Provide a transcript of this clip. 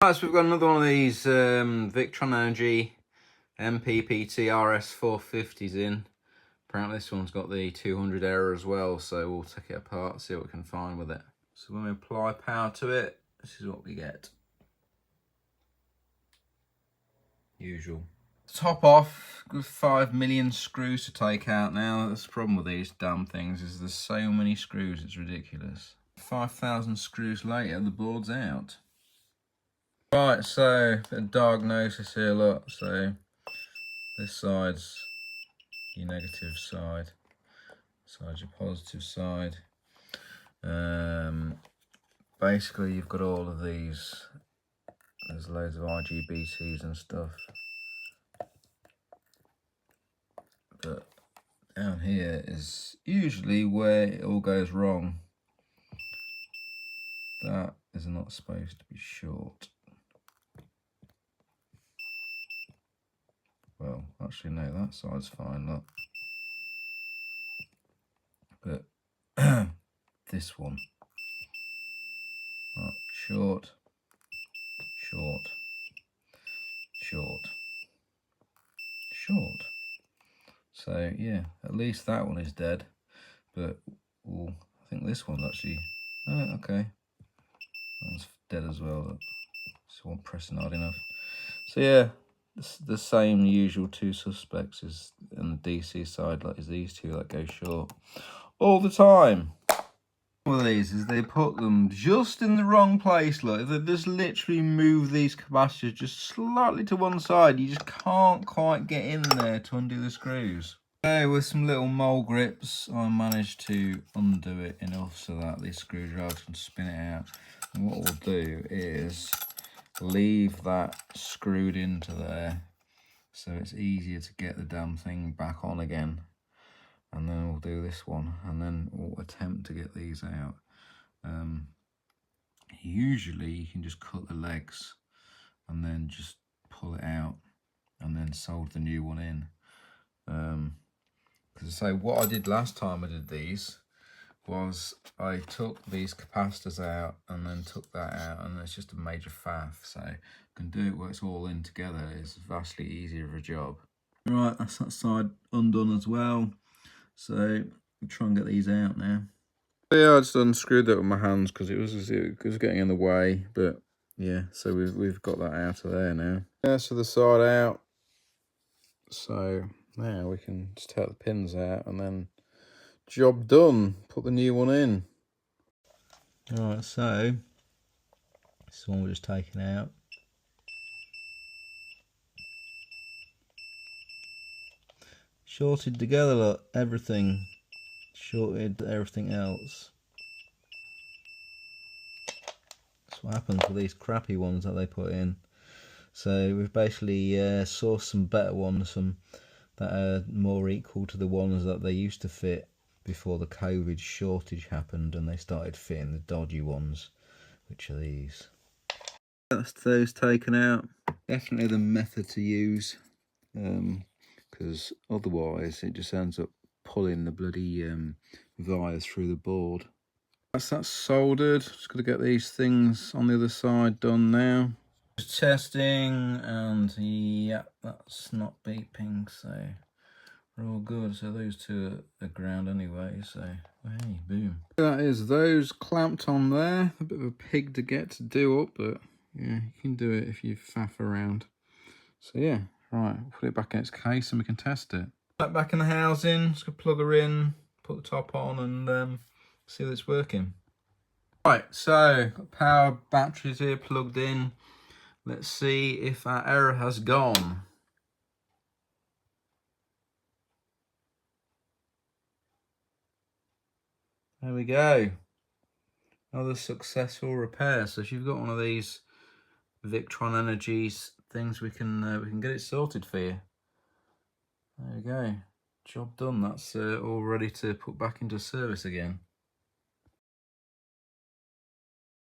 Right, so we've got another one of these Victron MPPT RS 450s in. Apparently this one's got the 200 error as well, so we'll take it apart, see what we can find with it. So when we apply power to it, this is what we get. Usual. Top off, with 5 million screws to take out now. That's the problem with these damn things, is there's so many screws, it's ridiculous. 5,000 screws later, the board's out. Right, so a bit of diagnosis here, look. So this side's your negative side, side's your positive side. Basically you've got all of these, there's loads of IGBTs and stuff, but down here is usually where it all goes wrong. That is not supposed to be short. Well, actually no, that side's fine, look. But this one, right, short, short, short, short. So yeah, at least that one is dead. But I think this one's actually, oh, okay, that one's dead as well. Look. This one pressing hard enough. So yeah, the same usual two suspects is on the DC side, like is these two that go short all the time. One of these is they put them just in the wrong place. Look, they just literally move these capacitors just slightly to one side. You just can't quite get in there to undo the screws. So with some little mole grips, I managed to undo it enough so that these screwdrivers can spin it out. And what we'll do is leave that screwed into there so it's easier to get the damn thing back on again. And then we'll do this one, and then we'll attempt to get these out. Usually you can just cut the legs and then just pull it out and then solder the new one in. Because I say, what I did last time I did these was I took these capacitors out and then took that out, and it's just a major faff. So I can do it where it's all in together. It's vastly easier of a job. Right, that's that side undone as well. So we'll try and get these out now. Yeah, I just unscrewed that with my hands because it was getting in the way. But yeah, so we've got that out of there now. Yeah, so the side out. So now we can just take the pins out and then job done. Put the new one in. Alright, so this one we're just taking out. Shorted together, look, everything. Shorted everything else. That's what happens with these crappy ones that they put in. So we've basically sourced some better ones, some that are more equal to the ones that they used to fit before the COVID shortage happened, and they started fitting the dodgy ones, which are these. That's those taken out. Definitely the method to use, because otherwise it just ends up pulling the bloody wires through the board. That's soldered. Just got to get these things on the other side done now. Just testing, and yeah, that's not beeping, so we're all good. So those two are ground anyway, so hey, boom. That is those clamped on there. A bit of a pig to get to do up, but yeah, you can do it if you faff around. So yeah, right, we'll put it back in its case and we can test it. Back in the housing, just gonna plug her in, put the top on, and see that it's working. Right, so got power batteries here plugged in. Let's see if our error has gone. There we go. Another successful repair. So if you've got one of these Victron Energies things, we can get it sorted for you. There we go. Job done. That's all ready to put back into service again.